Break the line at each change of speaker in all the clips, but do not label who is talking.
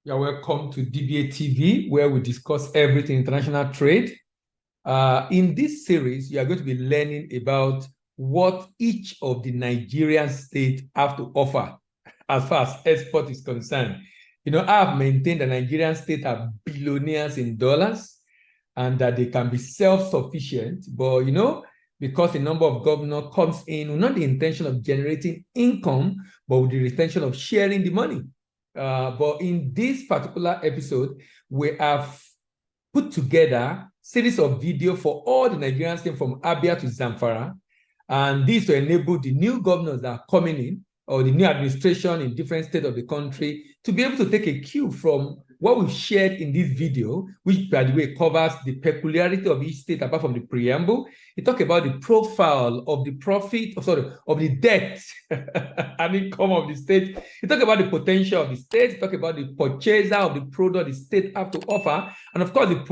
You're welcome to DBA TV, where we discuss everything international trade. In this series, you are going to be learning about what each of the Nigerian states have to offer as far as export is concerned. I have maintained that Nigerian states are billionaires in dollars and that they can be self-sufficient, but because the number of governors comes in with not the intention of generating income, but with the intention of sharing the money. But in this particular episode, we have put together a series of video for all the Nigerian states from Abia to Zamfara, and this to enable the new governors that are coming in, or the new administration in different states of the country, to be able to take a cue from what we've shared in this video, which, by the way, covers the peculiarity of each state apart from the preamble. It talks about the profile of the profit, of the debt and income of the state. It talks about the potential of the state. It talks about the purchaser of the product the state have to offer, and of course, the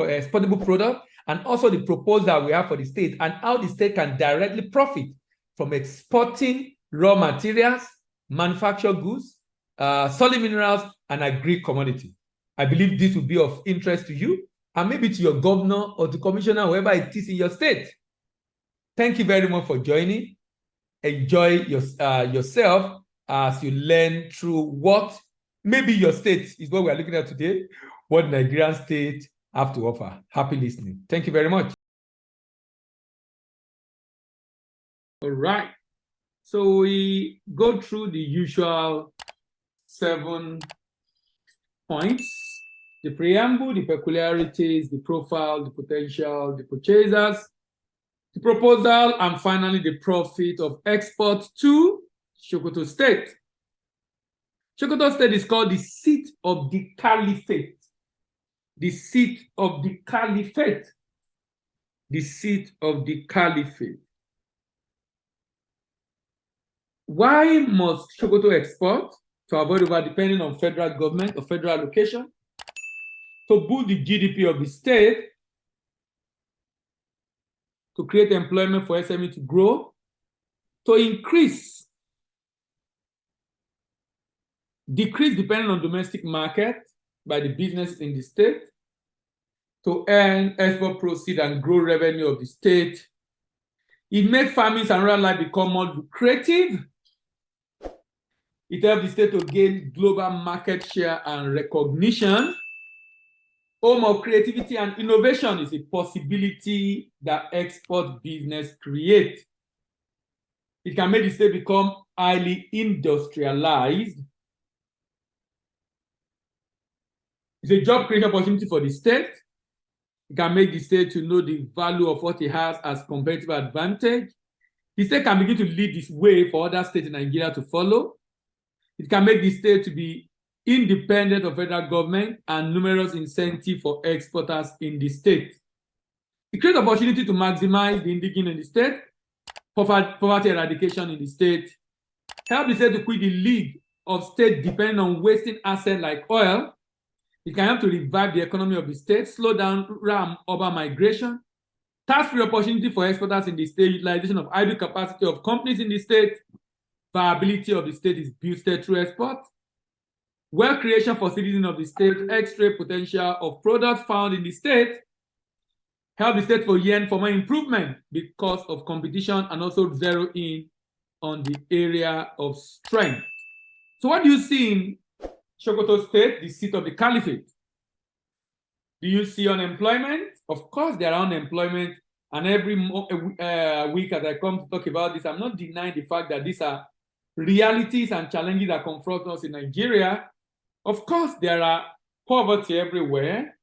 exportable product, and also the proposal we have for the state, and how the state can directly profit from exporting raw materials, manufactured goods, solid minerals, and agri commodity. I believe this will be of interest to you and maybe to your governor or to commissioner, whoever it is in your state. Thank you very much for joining. Enjoy yourself as you learn through what maybe your state is what we're looking at today, what Nigerian state have to offer. Happy listening. Thank you very much. All right. So we go through the usual 7 points: the preamble, the peculiarities, the profile, the potential, the purchasers, the proposal, and finally the profit of export to Sokoto State. Sokoto State is called the seat of the caliphate. The seat of the caliphate. The seat of the caliphate. Why must Sokoto export? To avoid over-depending on federal government or federal allocation, to boost the GDP of the state, to create employment for SME to grow, to decrease depending on domestic market by the business in the state, to earn export proceeds and grow revenue of the state. It makes farming and rural life become more lucrative. It helps the state to gain global market share and recognition. Home of creativity and innovation is a possibility that export business creates. It can make the state become highly industrialized. It's a job creation opportunity for the state. It can make the state to know the value of what it has as competitive advantage. The state can begin to lead this way for other states in Nigeria to follow. It can make the state to be independent of federal government and numerous incentives for exporters in the state. It creates opportunity to maximize the indigenous in the state, poverty eradication in the state, help the state to quit the league of state depending on wasting assets like oil. It can help to revive the economy of the state, slow down urban migration, tax-free opportunity for exporters in the state, utilization of idle capacity of companies in the state, viability of the state is boosted through export, wealth creation for citizens of the state, X-ray potential of products found in the state, help the state for yearn for more improvement because of competition, and also zero in on the area of strength. So what do you see in Sokoto State, the seat of the caliphate? Do you see unemployment? Of course, there are unemployment, and every week as I come to talk about this, I'm not denying the fact that these are realities and challenges that confront us in Nigeria. Of course, there are poverty everywhere.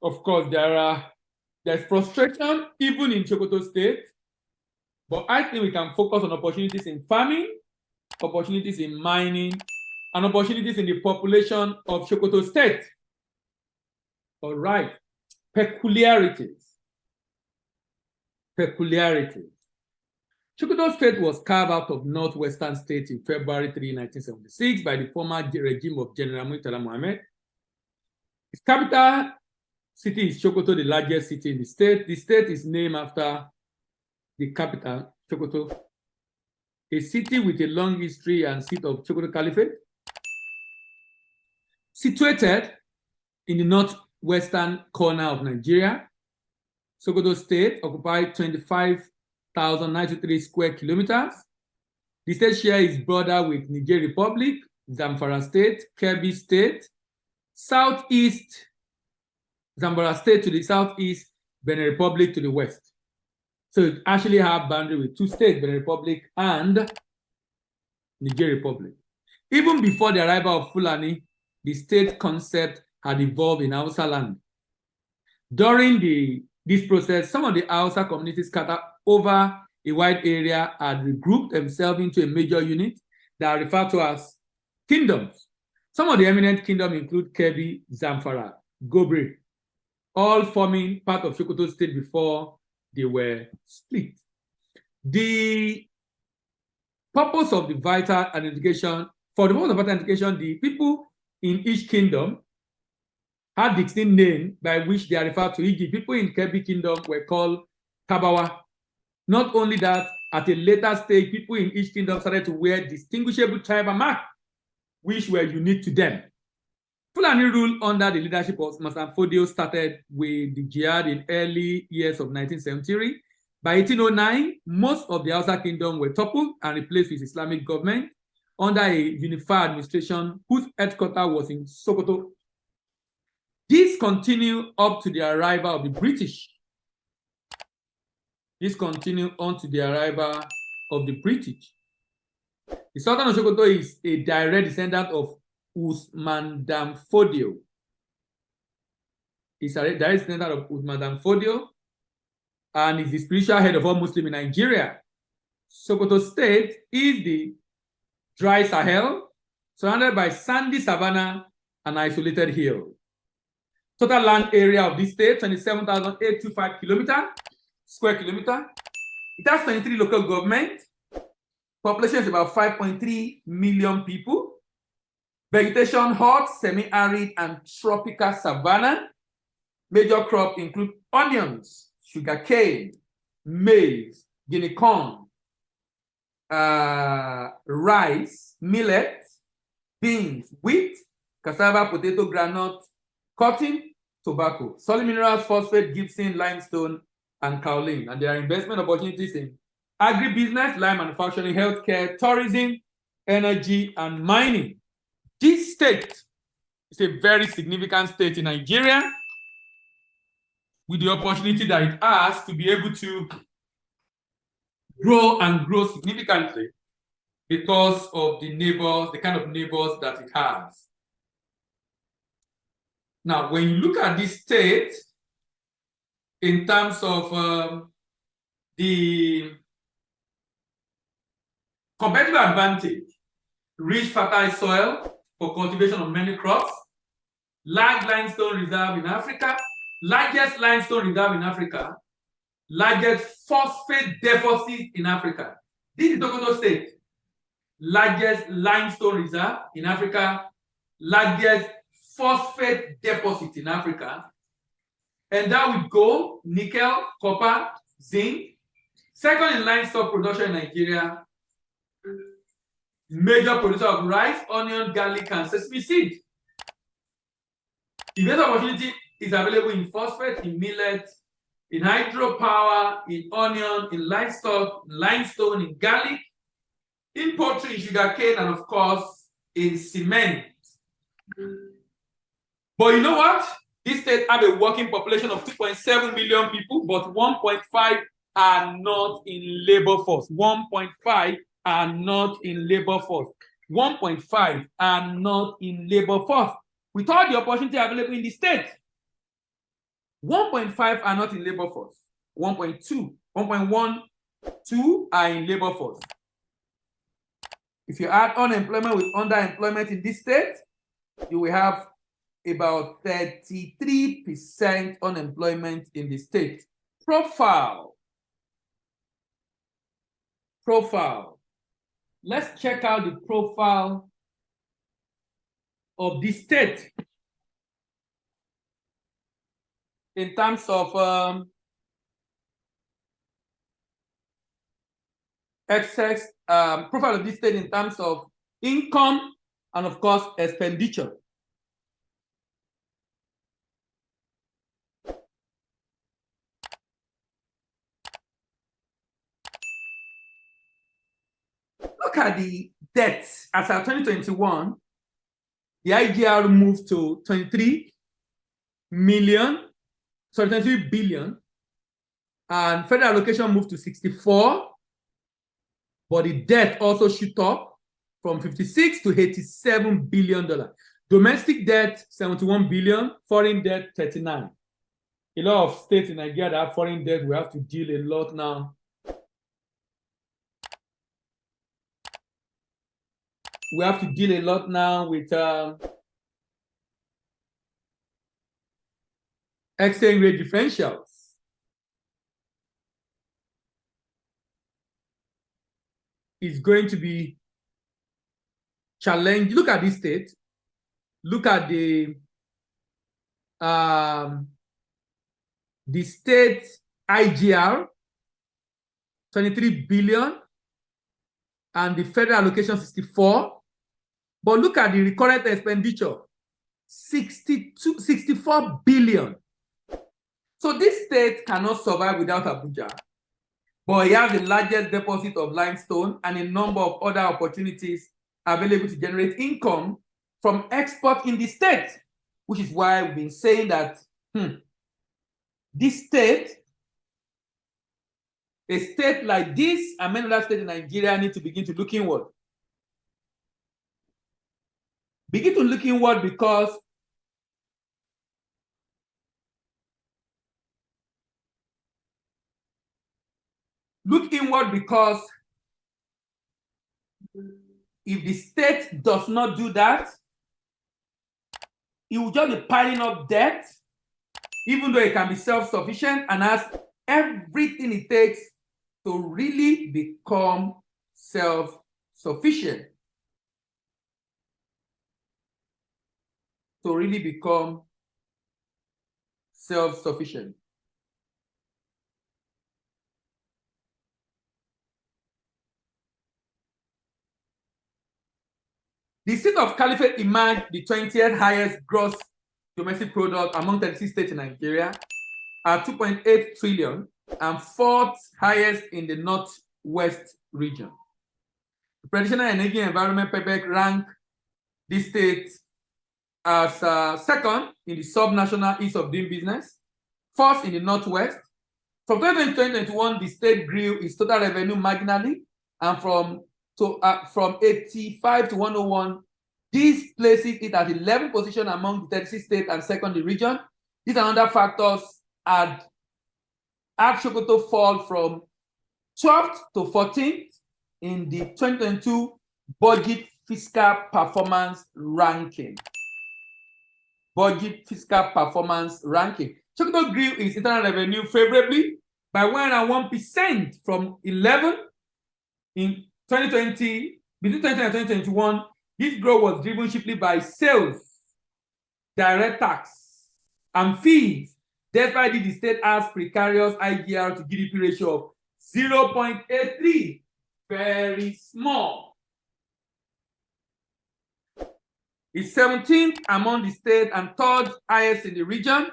Of course, there's frustration even in Sokoto State. But I think we can focus on opportunities in farming, opportunities in mining, and opportunities in the population of Sokoto State. All right, peculiarities. Sokoto State was carved out of northwestern state in February 3, 1976 by the former regime of General Murtala Mohammed. Its capital city is Sokoto, the largest city in the state. The state is named after the capital, Sokoto, a city with a long history and seat of Sokoto Caliphate. Situated in the northwestern corner of Nigeria, Sokoto State occupies 25,093 square kilometers. The state share is border with Niger Republic, Zamfara State, Kebbi State, southeast Zamfara State to the southeast, Benin Republic to the west. So it actually have boundary with two states, Benin Republic and Niger Republic. Even before the arrival of Fulani, the state concept had evolved in Hausa land. During this process, some of the Hausa communities scattered over a wide area had regrouped themselves into a major unit that are referred to as kingdoms. Some of the eminent kingdoms include Kebbi, Zamfara, Gobre, all forming part of Sokoto State before they were split. The purpose of the vital identification, for the purpose of vital identification, the people in each kingdom had distinct name by which they are referred to. E.g., people in Kebbi Kingdom were called Kabawa. Not only that, at a later stage, people in each kingdom started to wear distinguishable tribal marks, which were unique to them. Fulani rule under the leadership of Masan Fodio started with the jihad in early years of 1973. By 1809, most of the Hausa kingdom were toppled and replaced with Islamic government under a unified administration whose headquarters was in Sokoto. This continued up to the arrival of the British. This continued on to the arrival of the British. The Sultan of Sokoto is a direct descendant of Usman Dan Fodio. He's a direct descendant of Usman Dan Fodio and is the spiritual head of all Muslims in Nigeria. Sokoto State is the dry Sahel, surrounded by sandy savanna and isolated hill. Total land area of this state, 27,825 square kilometer. It has 23 local government. Population is about 5.3 million people. Vegetation, hot, semi-arid, and tropical savanna. Major crops include onions, sugarcane, maize, guinea corn, rice, millet, beans, wheat, cassava, potato, groundnut, cotton, tobacco, solid minerals, phosphate, gypsum, limestone, and kaolin. And there are investment opportunities in agribusiness, lime manufacturing, healthcare, tourism, energy, and mining. This state is a very significant state in Nigeria with the opportunity that it has to be able to grow and grow significantly because of the neighbors, the kind of neighbors that it has. Now, when you look at this state in terms of the competitive advantage, rich fertile soil for cultivation of many crops, large limestone reserve in Africa, largest limestone reserve in Africa, largest phosphate deposit in Africa. This is Sokoto State, largest limestone reserve in Africa, largest phosphate deposit in Africa, and that with gold, nickel, copper, zinc. Second in livestock production in Nigeria, major producer of rice, onion, garlic, and sesame seed. Investment opportunity is available in phosphate, in millet, in hydropower, in onion, in livestock, in limestone, in garlic, in poultry, in sugarcane, and of course, in cement. But you know what? This state have a working population of 2.7 million people, but 1.5 are not in labor force. 1.5 are not in labor force. 1.5 are not in labor force. With all the opportunity available in the state, 1.5 are not in labor force. 1.2, 1.12 are in labor force. If you add unemployment with underemployment in this state, you will have about 33% unemployment in the state. Profile. Let's check out the profile of the state in terms of profile of this state in terms of income and of course expenditure. look at the debt as of 2021. The IGR moved to 23 billion, and federal allocation moved to 64, but the debt also shoot up from 56 to 87 billion dollars. Domestic debt 71 billion, foreign debt 39. A lot of states in Nigeria that have foreign debt, we have to deal a lot now. We have to deal a lot now with exchange rate differentials. It's going to be challenged. Look at this state. Look at the state IGR, 23 billion, and the federal allocation 64. But look at the recurrent expenditure, 64 billion. So this state cannot survive without Abuja. But it has the largest deposit of limestone and a number of other opportunities available to generate income from export in the state, which is why we've been saying that this state, a state like this and many other states in Nigeria, need to begin to look inward. Begin to look inward because if the state does not do that, it will just be piling up debt, even though it can be self-sufficient and has everything it takes to really become self-sufficient. The state of Caliphate emerged the 20th highest gross domestic product among 36 states in Nigeria at 2.8 trillion and 4th highest in the Northwest region. The Traditional Energy and Environment PEPEC ranked this state as second in the sub-national ease of doing business, first in the Northwest. From 2020 to 2021, the state grew its total revenue marginally, and from 85 to 101, this places it at 11th position among the 36 states and second in the region. These and other factors had Sokoto fall from 12th to 14th in the 2022 budget fiscal performance ranking. Sokoto grew its internal revenue favorably by 101% from 11 in 2020. Between 2020 and 2021, this growth was driven chiefly by sales, direct tax, and fees, despite the state has precarious IGR to GDP ratio of 0.83, very small. It's 17th among the state and 3rd highest in the region.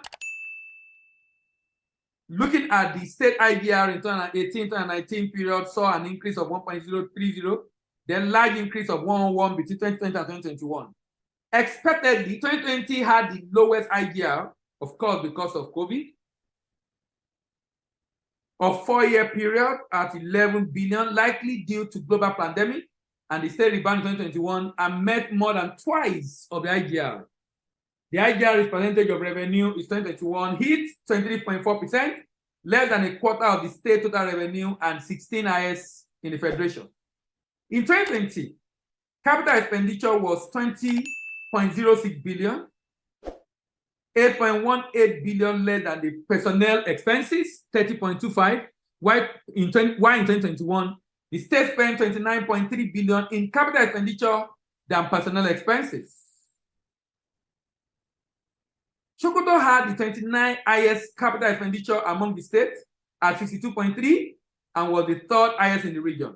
Looking at the state IGR in 2018-2019 period, saw an increase of 1.030, then large increase of 101 between 2020 and 2021. Expectedly, 2020 had the lowest IGR, of course, because of COVID, of 4-year period at 11 billion, likely due to global pandemic, and the state rebound in 2021 and met more than twice of the IGR. The IGR percentage of revenue is 2021 hit 23.4%, less than a quarter of the state total revenue and 16 highest in the federation. In 2020, capital expenditure was 20.06 billion, 8.18 billion less than the personnel expenses, 30.25, while in 2021, the state spent 29.3 billion in capital expenditure than personnel expenses. Sokoto had the 29th highest capital expenditure among the states at 62.3 and was the 3rd highest in the region.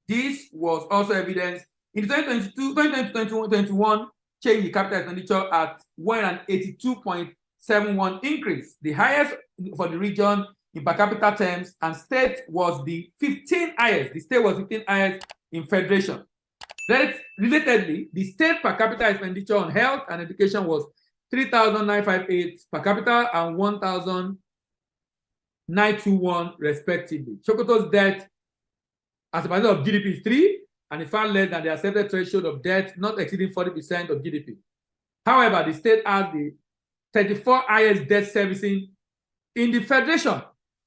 This was also evidenced in the 2020-2021 change in capital expenditure at 182.71 increase, the highest for the region in per capita terms, and state was the 15th highest. The state was 15th highest in federation. Relatedly, the state per capita expenditure on health and education was 3,958 per capita and 1,921 respectively. Sokoto's debt as a percent of GDP is 3, and is far less than the accepted threshold of debt not exceeding 40% of GDP. However, the state has the 34th highest debt servicing in the federation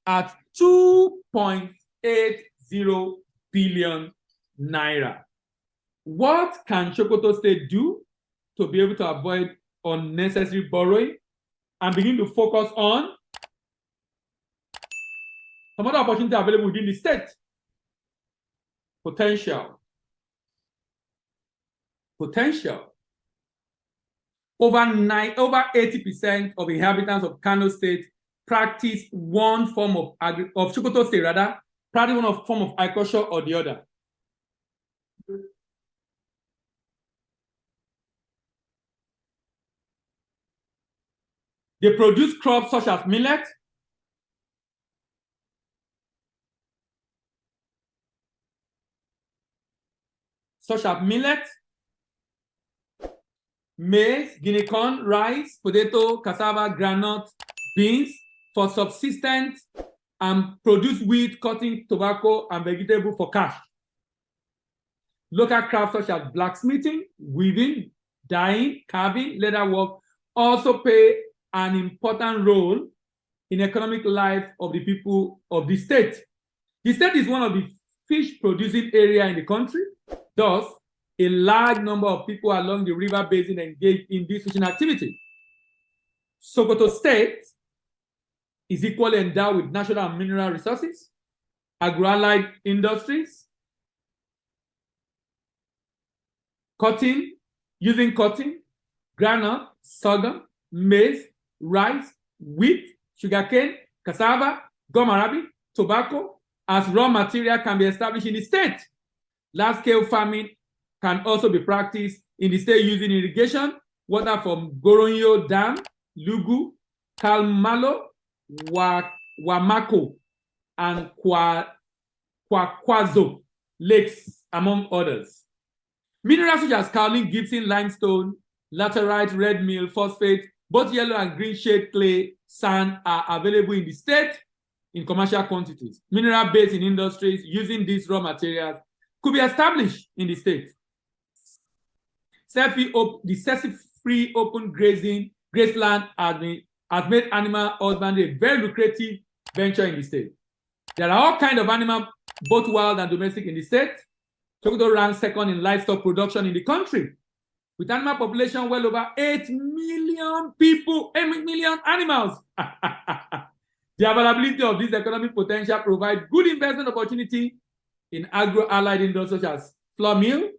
at 2.80 billion naira. What can Sokoto State do to be able to avoid unnecessary borrowing and begin to focus on some other opportunities available within the state? Potential. Over 80% of inhabitants of Kano State practice one form of Sokoto State rather, practice one form of agriculture or the other. They produce crops such as millet, maize, guinea corn, rice, potato, cassava, groundnut, beans for subsistence, and produce wheat, cotton, tobacco, and vegetable for cash. Local crafts such as blacksmithing, weaving, dyeing, carving, leather work also play an important role in economic life of the people of the state. The state is one of the fish producing area in the country. Thus, a large number of people along the river basin engage in this fishing activity. Sokoto State is equally endowed with natural and mineral resources, agro-allied industries, using cotton, groundnut, sorghum, maize, rice, wheat, sugarcane, cassava, gum arabic, tobacco as raw material can be established in the state. Large-scale farming can also be practiced in the state using irrigation, water from Goronyo Dam, Lugu, Kalmalo, Wamako, and Kwakwazo lakes, among others. Minerals such as kaolin, gypsum, limestone, laterite, red meal, phosphate, both yellow and green shade clay, sand are available in the state in commercial quantities. Mineral-based in industries using these raw materials could be established in the state. The cesspool-free open grazeland has made animal husbandry a very lucrative venture in the state. There are all kinds of animals, both wild and domestic, in the state. Sokoto ranks second in livestock production in the country, with animal population well over 8 million people, 8 million animals. The availability of this economic potential provides good investment opportunity in agro-allied industries such as flour mill,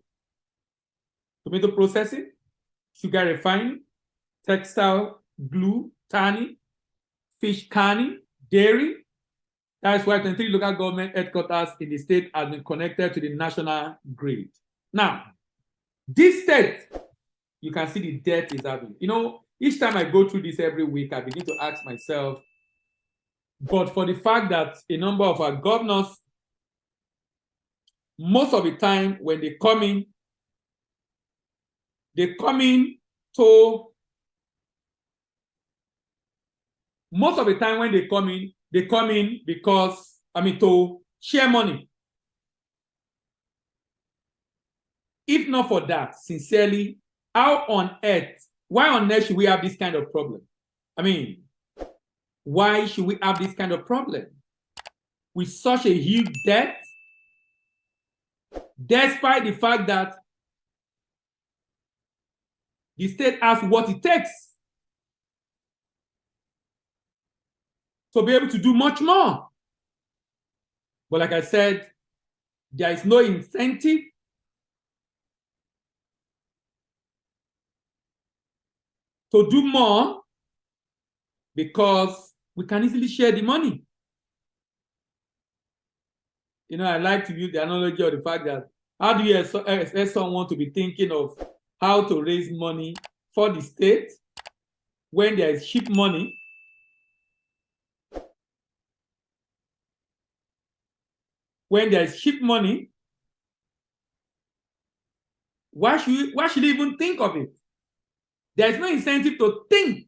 tomato processing, sugar refining, textile, glue, tanning, fish canning, dairy. That's why 23 local government headquarters in the state have been connected to the national grid. Now, this state, you can see the debt is having. You know, each time I go through this every week, I begin to ask myself, but for the fact that a number of our governors, most of the time when they come in to, most of the time when they come in because, to share money. If not for that, sincerely, why on earth should we have this kind of problem? Why should we have this kind of problem? With such a huge debt, despite the fact that the state has what it takes to be able to do much more. But like I said, there is no incentive to do more because we can easily share the money. You know, I like to use the analogy of the fact that how do you expect someone to be thinking of how to raise money for the state when there is cheap money? When there is cheap money Why should you even think of it? There is no incentive to think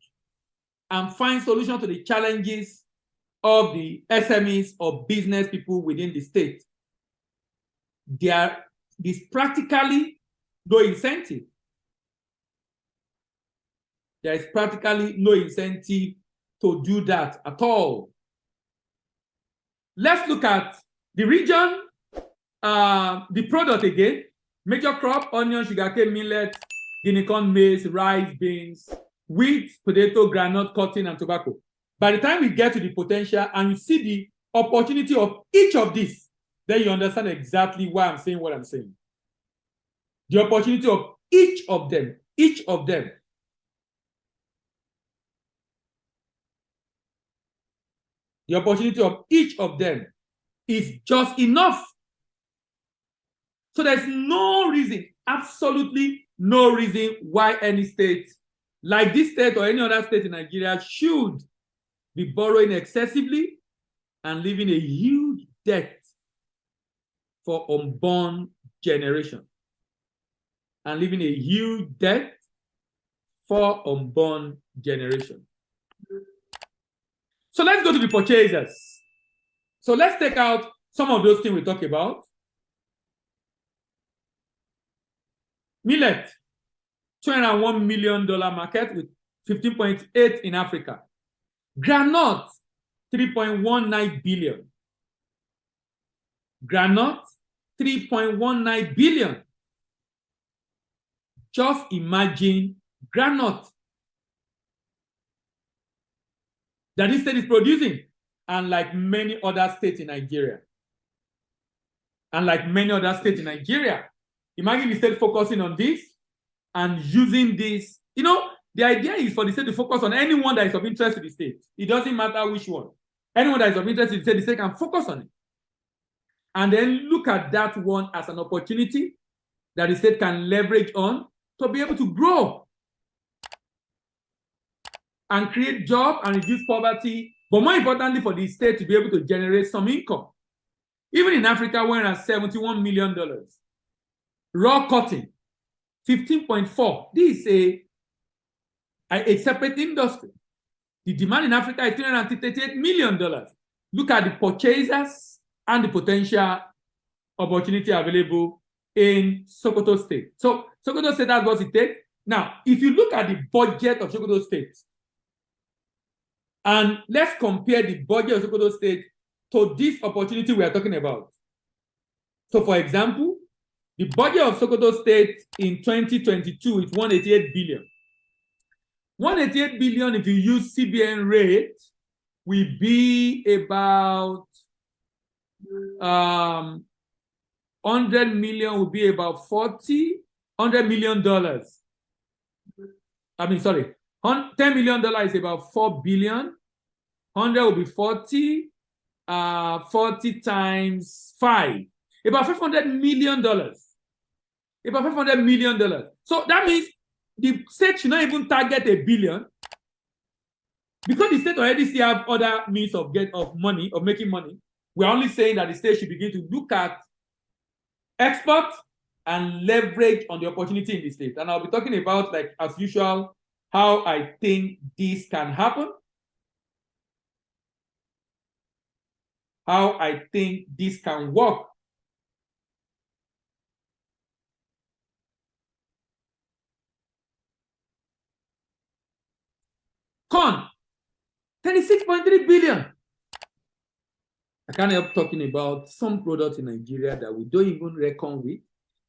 and find solutions to the challenges of the SMEs or business people within the state. There is practically no incentive. There is practically no incentive to do that at all. Let's look at the region, the product again. Major crop: onion, sugarcane, millet, guinea corn, maize, rice, beans, wheat, potato, groundnut, cotton, and tobacco. By the time we get to the potential and you see the opportunity of each of these, then you understand exactly why I'm saying what I'm saying. The opportunity of each of them. The opportunity of each of them is just enough. So there's no reason, absolutely no reason why any state, like this state or any other state in Nigeria, should be borrowing excessively and leaving a huge debt for unborn generation. And leaving a huge debt for unborn generation. So let's go to the purchasers. So let's take out some of those things we talk about. Millet, $201 million market with 15.8 in Africa. Groundnut, 3.19 billion. Groundnut, 3.19 billion. Just imagine groundnut that this state is producing, and like many other states in Nigeria. Imagine the state focusing on this and using this. You know, the idea is for the state to focus on anyone that is of interest to the state. It doesn't matter which one. Anyone that is of interest to the state can focus on it. And then look at that one as an opportunity that the state can leverage on to be able to grow and create jobs and reduce poverty, but more importantly for the state to be able to generate some income. Even in Africa, we're at $71 million. Raw cotton, 15.4. This is a separate industry. The demand in Africa is $338 million. Look at the purchasers and the potential opportunity available in Sokoto State. So Sokoto State, that's what it takes. Now, if you look at the budget of Sokoto State, and let's compare the budget of Sokoto State to this opportunity we are talking about. So, for example, the budget of Sokoto State in 2022 is 188 billion. 188 billion, if you use CBN rate, will be about 100 million will be about $100 million. $10 million is about 4 billion. 100 will be 40. 40 times 5. About $500 million. About $500 million. So that means the state should not even target $1 billion, because the state already still have other means of making money. We're only saying that the state should begin to look at export and leverage on the opportunity in the state. And I'll be talking about, like as usual, how I think this can happen. How I think this can work. Corn, 36.3 billion. I can't help talking about some products in Nigeria that we don't even reckon with.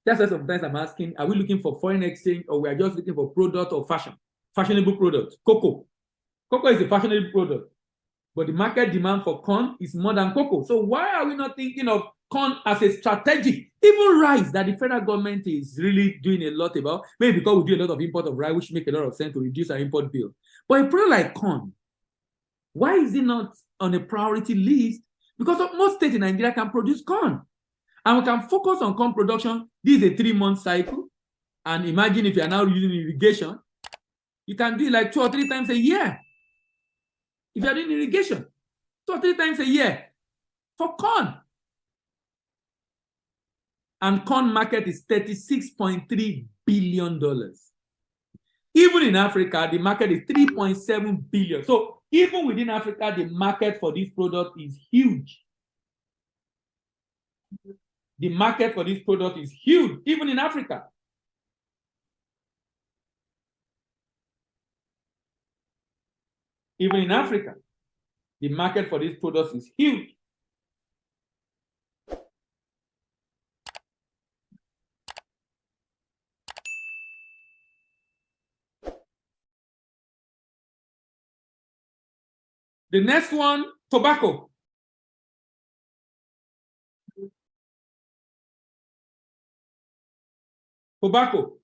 That's why sometimes I'm asking, are we looking for foreign exchange, or we are just looking for product or fashion? Fashionable product. Cocoa. Cocoa is a fashionable product, but the market demand for corn is more than cocoa. So why are we not thinking of corn as a strategic, even rice, that the federal government is really doing a lot about? Maybe because we do a lot of import of rice, which makes a lot of sense to reduce our import bill. But a product like corn, why is it not on a priority list? Because most states in Nigeria can produce corn, and we can focus on corn production. This is a 3-month cycle. And imagine if you are now using irrigation, you can do it like 2 or 3 times a year. If you are doing irrigation, 2 or 3 times a year for corn. and corn market is $36.3 billion. Even in Africa, the market is 3.7 billion. So even within Africa, the market for this product is huge. The market for this product is huge, even in Africa. Even in Africa, the market for these products is huge. The next one, tobacco. Tobacco.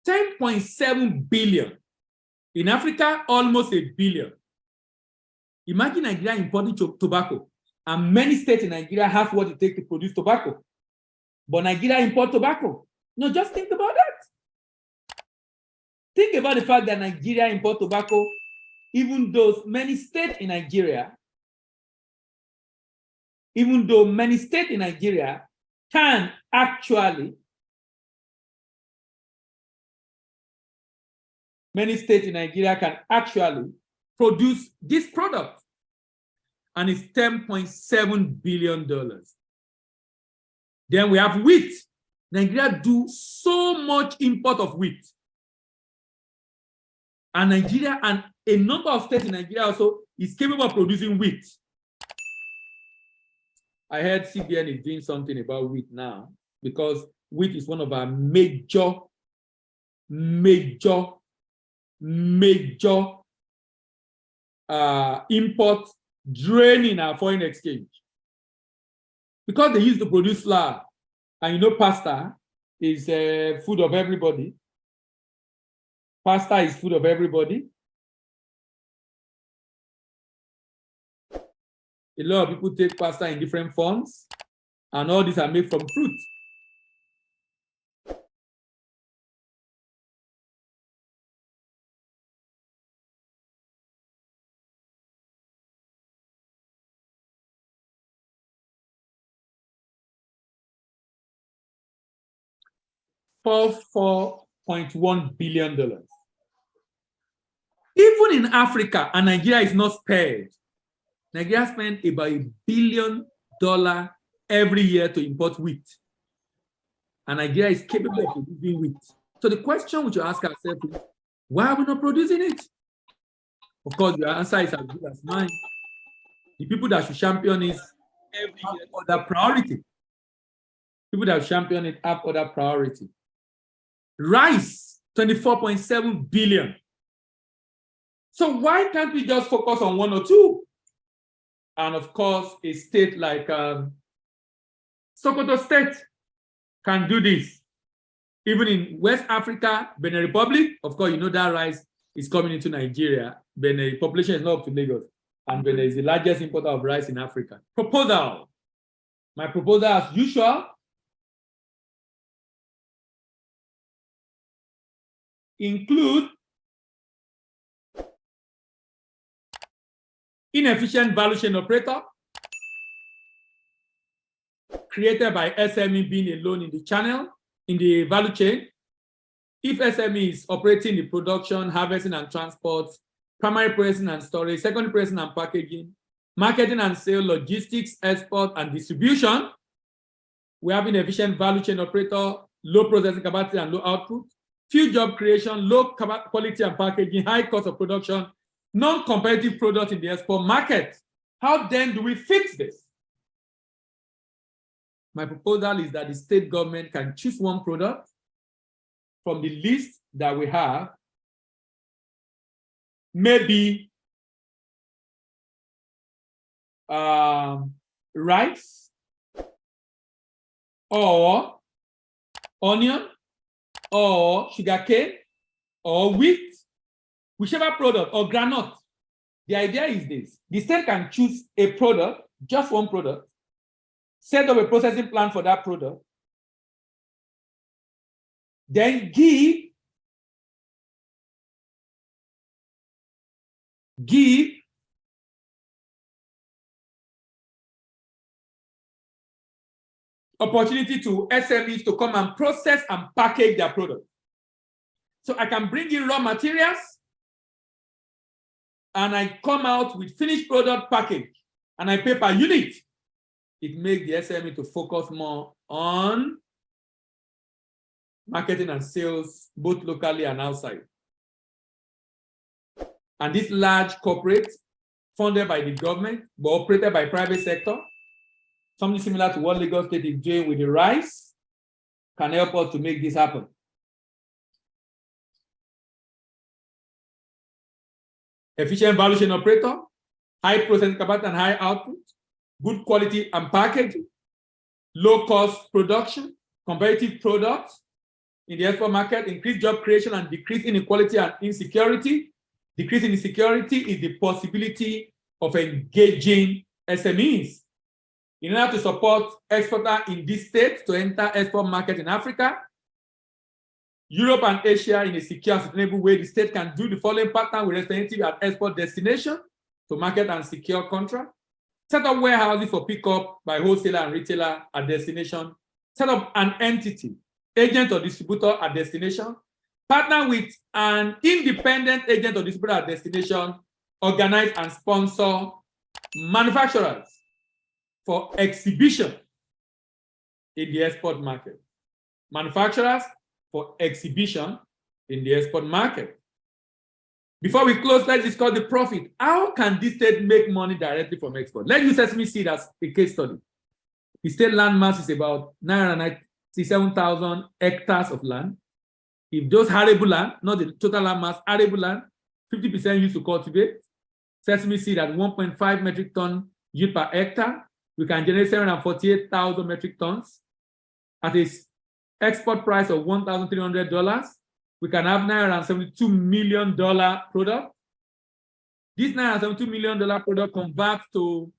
$10.7 billion. In Africa, almost $1 billion. Imagine Nigeria importing tobacco, and many states in Nigeria have what it takes to produce tobacco. But Nigeria import tobacco. No, just think about that. Think about the fact that Nigeria import tobacco, even though many states in Nigeria can actually, produce this product, and it's $10.7 billion. Then we have wheat. Nigeria do so much import of wheat. And Nigeria and a number of states in Nigeria also is capable of producing wheat. I heard CBN is doing something about wheat now, because wheat is one of our major import, draining our foreign exchange. Because they used to produce flour, and you know pasta is food of everybody. Pasta is food of everybody. A lot of people take pasta in different forms, and all these are made from fruit. $4.1 billion. Even in Africa, and Nigeria is not spared, Nigeria spends about $1 billion every year to import wheat. And Nigeria is capable of producing wheat. So the question we should ask ourselves is, why are we not producing it? Of course, your answer is as good as mine. The people that should champion it have other priority. People that champion it have other priority. Rice, 24.7 billion. So why can't we just focus on one or two? And of course, a state like Sokoto State can do this. Even in West Africa, Benin Republic, of course, you know that rice is coming into Nigeria. Benin population is not up to Lagos, and Benin is the largest importer of rice in Africa. Proposal. My proposal, as usual, include inefficient value chain operator created by SME being alone in the channel, in the value chain. If SME is operating the production, harvesting and transport, primary processing and storage, secondary processing and packaging, marketing and sale, logistics, export and distribution, we have inefficient value chain operator, low processing capacity and low output, few job creation, low quality and packaging, high cost of production, non-competitive product in the export market. How then do we fix this? My proposal is that the state government can choose one product from the list that we have, maybe rice or onion or sugarcane or wheat, whichever product, or granite. The idea is this: the state can choose a product, just one product, set up a processing plan for that product, then give opportunity to SMEs to come and process and package their product. So I can bring in raw materials and I come out with finished product package and I pay per unit. It makes the SME to focus more on marketing and sales, both locally and outside. And this large corporate, funded by the government, but operated by private sector, something similar to what Lagos State is doing with the rice, can help us to make this happen. Efficient value chain operator, high processing capacity and high output, good quality and packaging, low cost production, competitive products in the export market, increased job creation and decrease inequality and insecurity. Decrease in insecurity is the possibility of engaging SMEs. In order to support exporters in this state to enter export market in Africa, Europe and Asia in a secure and sustainable way, the state can do the following pattern with representative at export destination to market and secure contract. Set up warehouses for pickup by wholesaler and retailer at destination. Set up an entity, agent or distributor at destination. Partner with an independent agent or distributor at destination. Organize and sponsor manufacturers for exhibition in the export market. Manufacturers for exhibition in the export market. Before we close, let's discuss the profit. How can this state make money directly from export? Let's use Sesame Seed as a case study. The state land mass is about 997,000 hectares of land. If those arable land, not the total land mass, arable land, 50% used to cultivate, Sesame Seed at 1.5 metric ton yield per hectare, we can generate 748,000 metric tons at a export price of $1,300. We can have $972 million product. This $972 million product converts to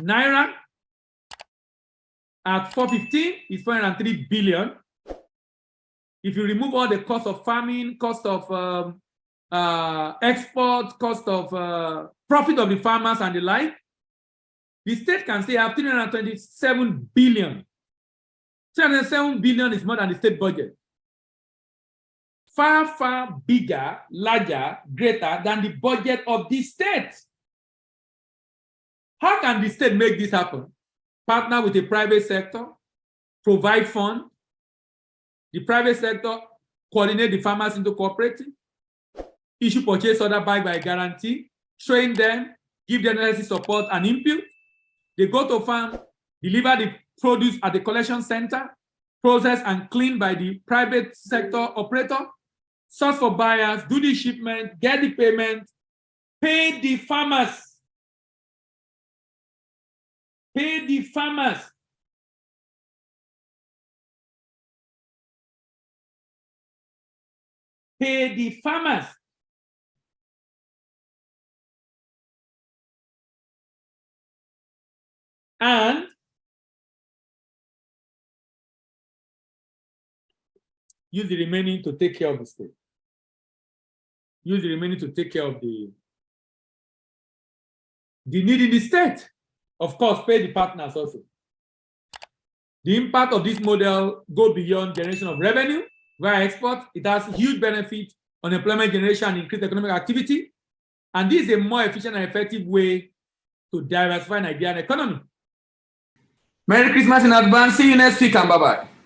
Naira at 415 is 403 billion. If you remove all the cost of farming, cost of export, cost of profit of the farmers and the like, the state can still have 327 billion. 307 billion is more than the state budget. Far, far bigger, larger, greater than the budget of the state. How can the state make this happen? Partner with the private sector, provide fund, the private sector coordinate the farmers into cooperative, issue purchase order backed by guarantee, train them, give them necessary support and input. They go to farm, deliver the produce at the collection center, process and clean by the private sector operator, source for buyers, do the shipment, get the payment, pay the farmers. Pay the farmers. Pay the farmers. And use the remaining to take care of the state. Use the remaining to take care of the need in the state. Of course, pay the partners also. The impact of this model goes beyond generation of revenue via export. It has huge benefit on employment generation and increased economic activity. And this is a more efficient and effective way to diversify Nigerian economy. Merry Christmas in advance. See you next week and bye-bye.